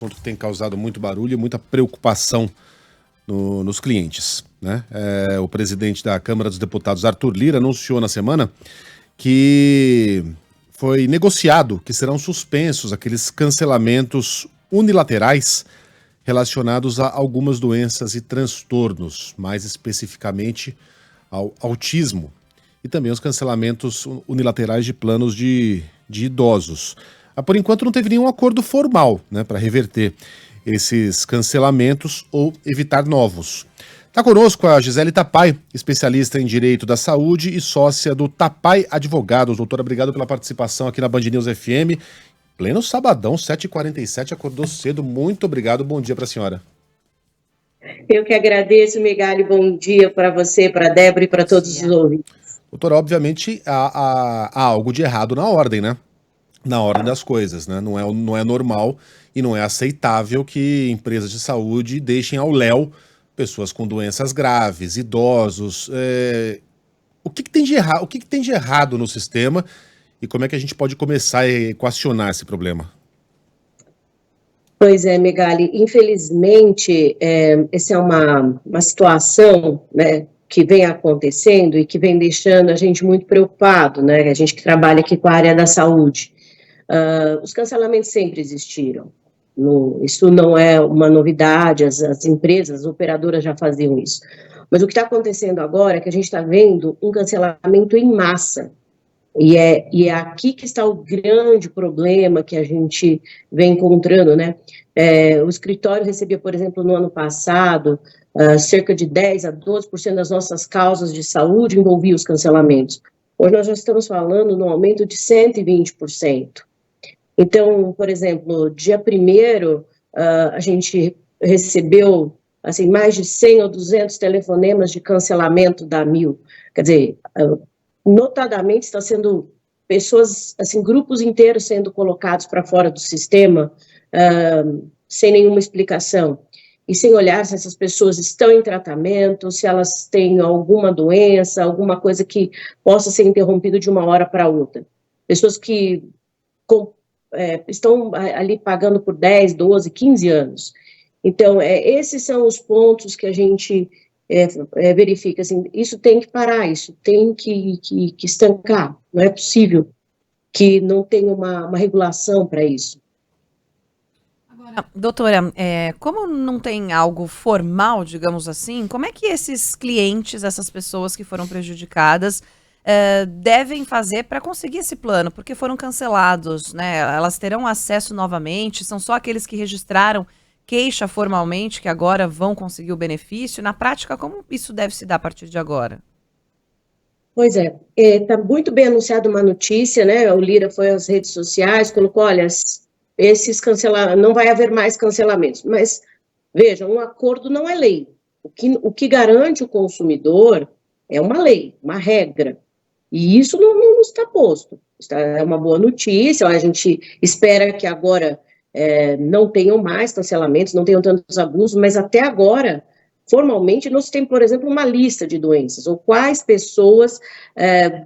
ponto que tem causado muito barulho e muita preocupação nos clientes, né? O presidente da Câmara dos Deputados, Arthur Lira, anunciou na semana que foi negociado que serão suspensos aqueles cancelamentos unilaterais relacionados a algumas doenças e transtornos, mais especificamente ao autismo, e também os cancelamentos unilaterais de planos de idosos. Por enquanto não teve nenhum acordo formal, né, para reverter esses cancelamentos ou evitar novos. Está conosco a Gisele Tapai, especialista em Direito da Saúde e sócia do Tapai Advogados. Doutora, obrigado pela participação aqui na Band News FM. Pleno sabadão, 7h47, acordou cedo. Muito obrigado, bom dia para a senhora. Eu que agradeço, Megali, bom dia para você, para a Débora e para todos os ouvintes. Doutora, obviamente há algo de errado na ordem, né? Na ordem das coisas, né? Não é normal e não é aceitável que empresas de saúde deixem ao léu pessoas com doenças graves, idosos. O que tem de errado? O que tem de errado no sistema e como é que a gente pode começar a equacionar esse problema? Pois é, Megali, infelizmente, essa é uma situação, né, que vem acontecendo e que vem deixando a gente muito preocupado, né? A gente que trabalha aqui com a área da saúde. Os cancelamentos sempre existiram. Isso não é uma novidade, as empresas, as operadoras já faziam isso. Mas o que está acontecendo agora é que a gente está vendo um cancelamento em massa. E é aqui que está o grande problema que a gente vem encontrando, né? O escritório recebia, por exemplo, no ano passado, cerca de 10% a 12% das nossas causas de saúde envolviam os cancelamentos. Hoje nós já estamos falando no aumento de 120%. Então, por exemplo, dia 1º, a gente recebeu assim, mais de 100 ou 200 telefonemas de cancelamento da Amil. Quer dizer, notadamente está sendo pessoas, assim, grupos inteiros sendo colocados para fora do sistema sem nenhuma explicação. E sem olhar se essas pessoas estão em tratamento, se elas têm alguma doença, alguma coisa que possa ser interrompida de uma hora para outra. Pessoas que estão ali pagando por 10, 12, 15 anos. Então, esses são os pontos que a gente verifica, assim, isso tem que parar, isso tem que estancar, não é possível que não tenha uma regulação para isso. Agora, doutora, como não tem algo formal, digamos assim, como é que esses clientes, essas pessoas que foram prejudicadas, devem fazer para conseguir esse plano? Porque foram cancelados, né? Elas terão acesso novamente? São só aqueles que registraram queixa formalmente que agora vão conseguir o benefício? Na prática, como isso deve se dar a partir de agora? Pois está muito bem anunciado uma notícia, né? O Lira foi às redes sociais, colocou, olha, esses não vai haver mais cancelamentos. Mas, veja, um acordo não é lei. O que garante o consumidor é uma lei, uma regra. E isso não está posto. É uma boa notícia, a gente espera que agora não tenham mais cancelamentos, não tenham tantos abusos, mas até agora, formalmente, não se tem, por exemplo, uma lista de doenças, ou quais pessoas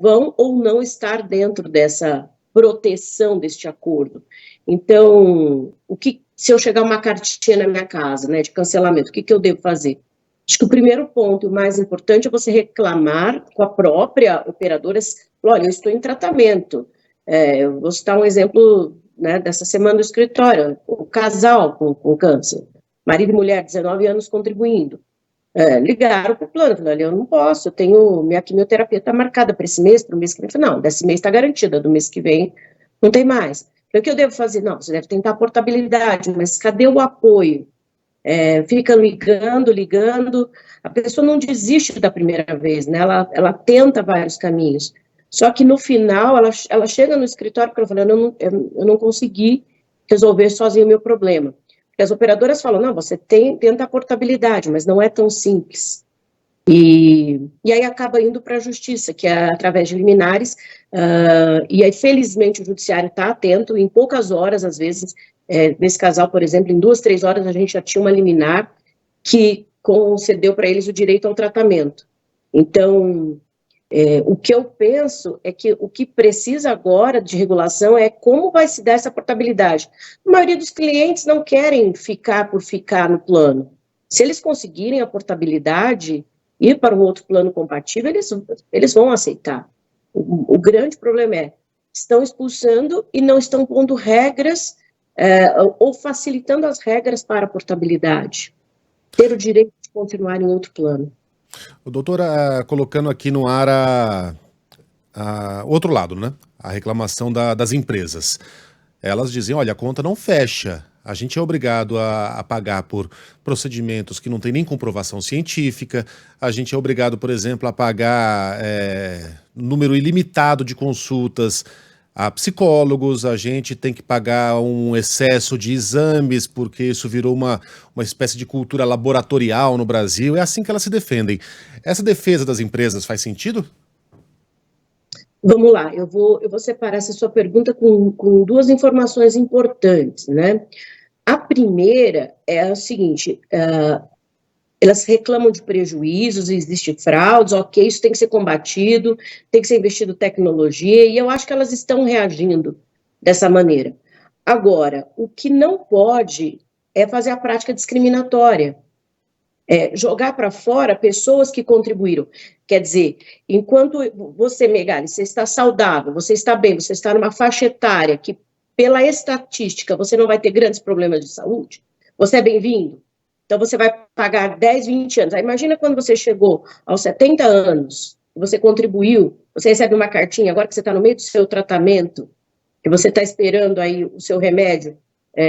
vão ou não estar dentro dessa proteção deste acordo. Então, se eu chegar uma cartinha na minha casa, né, de cancelamento, o que eu devo fazer? Acho que o primeiro ponto, o mais importante, é você reclamar com a própria operadora, olha, eu estou em tratamento. Eu vou citar um exemplo, né, dessa semana do escritório, o casal com câncer, marido e mulher, 19 anos contribuindo. Ligaram para o plano, falaram, eu não posso, minha quimioterapia está marcada para esse mês, para o mês que vem. Não, desse mês está garantida, do mês que vem não tem mais. Então, o que eu devo fazer? Não, você deve tentar a portabilidade, mas cadê o apoio? Fica ligando, a pessoa não desiste da primeira vez, né? Ela tenta vários caminhos, só que no final ela chega no escritório e fala, eu não consegui resolver sozinho o meu problema. Porque as operadoras falam, não, você tenta a portabilidade, mas não é tão simples. E aí acaba indo para a justiça, que é através de liminares, e aí felizmente o judiciário está atento, em poucas horas, às vezes, nesse casal, por exemplo, em 2, 3 horas a gente já tinha uma liminar que concedeu para eles o direito ao tratamento. Então, O que eu penso é que o que precisa agora de regulação é como vai se dar essa portabilidade. A maioria dos clientes não querem ficar por ficar no plano. Se eles conseguirem a portabilidade, ir para um outro plano compatível, eles vão aceitar. O grande problema é, estão expulsando e não estão pondo regras ou facilitando as regras para a portabilidade. Ter o direito de continuar em outro plano. O doutor, colocando aqui no ar outro lado, né? A reclamação das empresas. Elas dizem, olha, a conta não fecha. A gente é obrigado a pagar por procedimentos que não tem nem comprovação científica. A gente é obrigado, por exemplo, a pagar número ilimitado de consultas a psicólogos. A gente tem que pagar um excesso de exames, porque isso virou uma espécie de cultura laboratorial no Brasil. É assim que elas se defendem. Essa defesa das empresas faz sentido? Vamos lá, eu vou separar essa sua pergunta com duas informações importantes, né? A primeira é o seguinte, elas reclamam de prejuízos, existe fraudes, ok, isso tem que ser combatido, tem que ser investido tecnologia, e eu acho que elas estão reagindo dessa maneira. Agora, o que não pode é fazer a prática discriminatória, jogar para fora pessoas que contribuíram. Quer dizer, enquanto você, Megali, você está saudável, você está bem, você está numa faixa etária que, pela estatística, você não vai ter grandes problemas de saúde, você é bem-vindo. Então, você vai pagar 10, 20 anos. Aí, imagina quando você chegou aos 70 anos, você contribuiu, você recebe uma cartinha, agora que você está no meio do seu tratamento, que você está esperando aí o seu remédio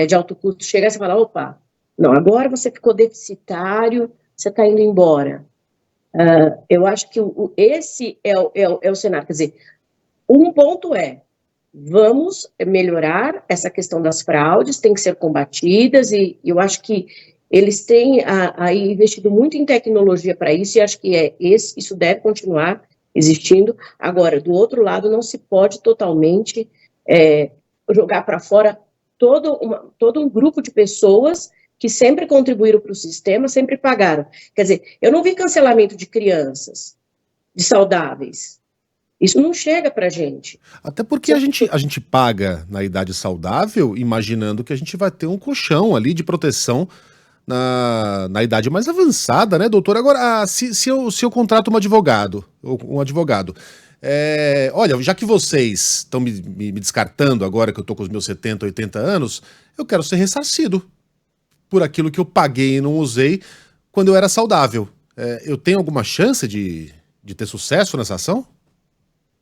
de alto custo chegar, você fala, opa, não, agora você ficou deficitário, você está indo embora. Eu acho que esse é o cenário. Quer dizer, um ponto vamos melhorar essa questão das fraudes, tem que ser combatidas, e eu acho que eles têm aí investido muito em tecnologia para isso, e acho que isso deve continuar existindo. Agora, do outro lado, não se pode totalmente jogar para fora todo um grupo de pessoas que sempre contribuíram para o sistema, sempre pagaram. Quer dizer, eu não vi cancelamento de crianças, de saudáveis. Isso não chega para a gente. Até porque a gente paga na idade saudável, imaginando que a gente vai ter um colchão ali de proteção na idade mais avançada, né, doutor? Agora, se eu contrato um advogado, olha, já que vocês estão me descartando agora que eu tô com os meus 70, 80 anos, eu quero ser ressarcido por aquilo que eu paguei e não usei quando eu era saudável. Eu tenho alguma chance de ter sucesso nessa ação?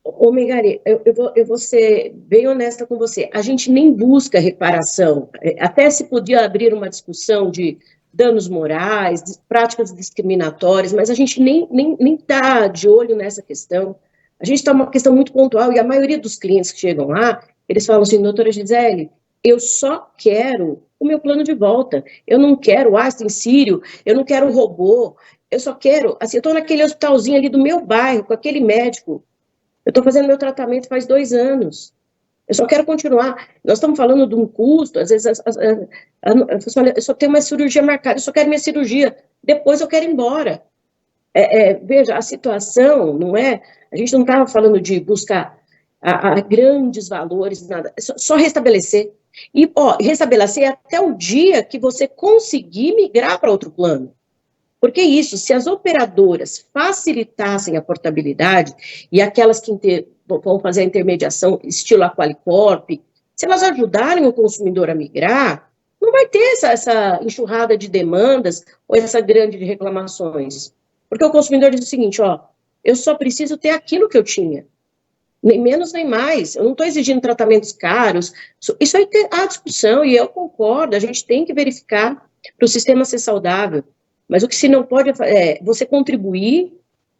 Ô, Megali, eu vou ser bem honesta com você. A gente nem busca reparação. Até se podia abrir uma discussão de danos morais, de práticas discriminatórias, mas a gente nem está de olho nessa questão. A gente está numa questão muito pontual, e a maioria dos clientes que chegam lá, eles falam assim, doutora Gisele, eu só quero o meu plano de volta. Eu não quero o Einstein Sírio, eu não quero o robô, eu só quero, assim, eu estou naquele hospitalzinho ali do meu bairro, com aquele médico, eu estou fazendo meu tratamento faz 2 anos, eu só quero continuar. Nós estamos falando de um custo, às vezes, eu só tenho uma cirurgia marcada, eu só quero minha cirurgia, depois eu quero ir embora. Veja, a situação, não é, a gente não estava falando de buscar a grandes valores, nada, só restabelecer. E restabelecer até o dia que você conseguir migrar para outro plano. Porque isso, se as operadoras facilitassem a portabilidade e aquelas que vão fazer a intermediação estilo Aqualicorp, se elas ajudarem o consumidor a migrar, não vai ter essa enxurrada de demandas ou essa grande de reclamações. Porque o consumidor diz o seguinte, eu só preciso ter aquilo que eu tinha. Nem menos nem mais, eu não estou exigindo tratamentos caros, isso aí há discussão, e eu concordo, a gente tem que verificar para o sistema ser saudável, mas o que se não pode é você contribuir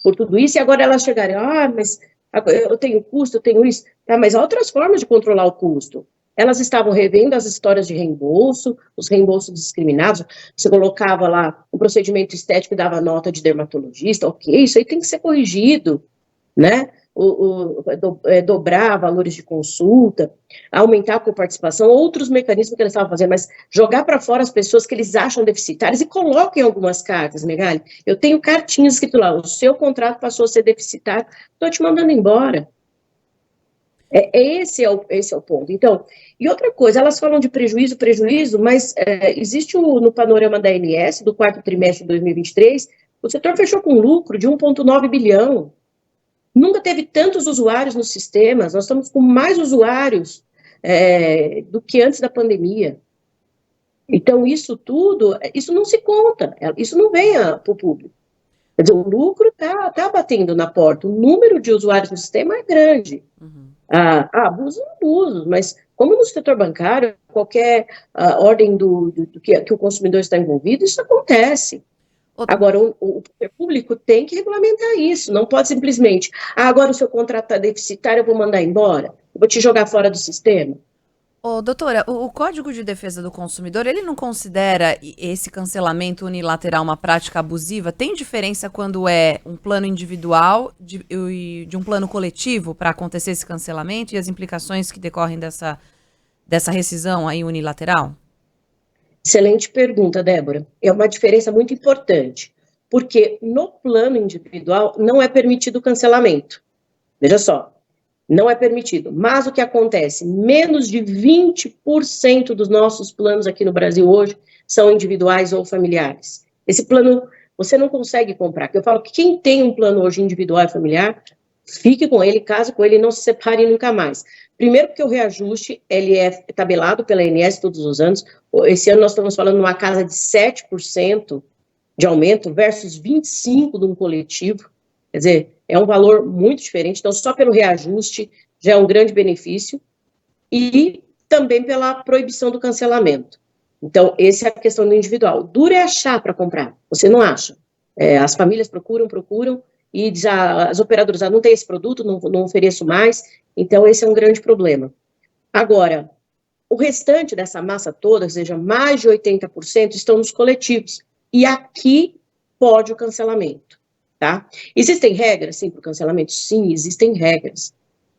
por tudo isso, e agora elas chegarem, mas eu tenho custo, eu tenho isso, tá, mas há outras formas de controlar o custo. Elas estavam revendo as histórias de reembolso, os reembolsos discriminados, você colocava lá um procedimento estético e dava nota de dermatologista, ok, isso aí tem que ser corrigido, né? dobrar valores de consulta, aumentar a coparticipação, outros mecanismos que eles estavam fazendo, mas jogar para fora as pessoas que eles acham deficitárias e coloquem algumas cartas, Megali. Eu tenho cartinhas escrito lá, o seu contrato passou a ser deficitário, estou te mandando embora. Esse é o ponto. Então, e outra coisa, elas falam de prejuízo, mas existe no panorama da ANS, do quarto trimestre de 2023, o setor fechou com lucro de 1,9 bilhão. Nunca teve tantos usuários nos sistemas, nós estamos com mais usuários do que antes da pandemia. Então, isso tudo, isso não se conta, isso não vem para o público. Quer dizer, o lucro está batendo na porta, o número de usuários no sistema é grande. Uhum. Abusos, mas como no setor bancário, qualquer ordem do que o consumidor está envolvido, isso acontece. Agora, o poder público tem que regulamentar isso, não pode simplesmente, agora o seu contrato está deficitário, eu vou mandar embora, eu vou te jogar fora do sistema. Doutora, o Código de Defesa do Consumidor, ele não considera esse cancelamento unilateral uma prática abusiva? Tem diferença quando é um plano individual de um plano coletivo para acontecer esse cancelamento e as implicações que decorrem dessa rescisão aí unilateral? Excelente pergunta, Débora. É uma diferença muito importante, porque no plano individual não é permitido o cancelamento. Veja só. Não é permitido, mas o que acontece? Menos de 20% dos nossos planos aqui no Brasil hoje são individuais ou familiares. Esse plano você não consegue comprar. Eu falo que quem tem um plano hoje individual e familiar, fique com ele, case com ele e não se separe nunca mais. Primeiro porque o reajuste, ele é tabelado pela ANS todos os anos. Esse ano nós estamos falando numa casa de 7% de aumento versus 25% de um coletivo. Quer dizer, é um valor muito diferente, então só pelo reajuste já é um grande benefício e também pela proibição do cancelamento. Então, essa é a questão do individual. Duro é achar para comprar, você não acha. As famílias procuram e diz, as operadoras não tem esse produto, não ofereço mais, então esse é um grande problema. Agora, o restante dessa massa toda, ou seja, mais de 80% estão nos coletivos, e aqui pode o cancelamento. Tá? Existem regras, sim, para o cancelamento? Sim, existem regras.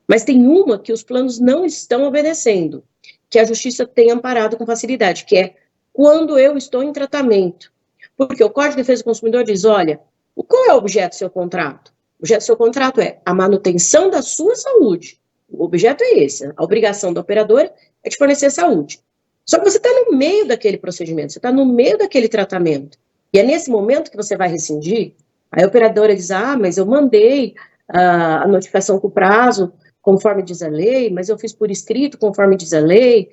Mas tem uma que os planos não estão obedecendo, que a justiça tem amparado com facilidade, que é quando eu estou em tratamento. Porque o Código de Defesa do Consumidor diz, olha, qual é o objeto do seu contrato? O objeto do seu contrato é a manutenção da sua saúde. O objeto é esse, a obrigação da operadora é de fornecer saúde. Só que você está no meio daquele procedimento, você está no meio daquele tratamento. E é nesse momento que você vai rescindir. Aí a operadora diz, mas eu mandei a notificação com prazo, conforme diz a lei, mas eu fiz por escrito, conforme diz a lei,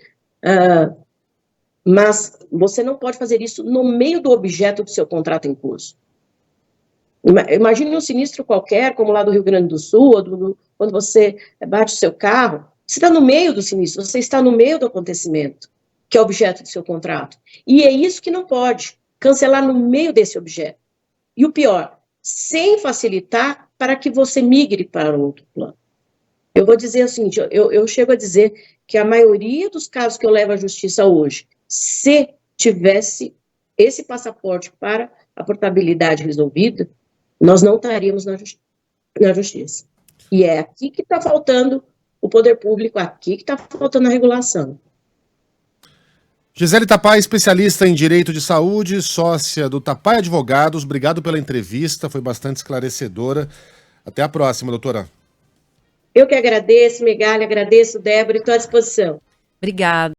mas você não pode fazer isso no meio do objeto do seu contrato em curso. Imagine um sinistro qualquer, como lá do Rio Grande do Sul, ou quando você bate o seu carro, você está no meio do sinistro, você está no meio do acontecimento, que é objeto do seu contrato. E é isso que não pode, cancelar no meio desse objeto. E o pior, sem facilitar para que você migre para outro plano. Eu vou dizer o seguinte, eu chego a dizer que a maioria dos casos que eu levo à justiça hoje, se tivesse esse passaporte para a portabilidade resolvida, nós não estaríamos na justiça. E é aqui que está faltando o poder público, aqui que está faltando a regulação. Gisele Tapai, especialista em Direito de Saúde, sócia do Tapai Advogados, obrigado pela entrevista, foi bastante esclarecedora. Até a próxima, doutora. Eu que agradeço, Megali, agradeço, Débora, e estou à disposição. Obrigada.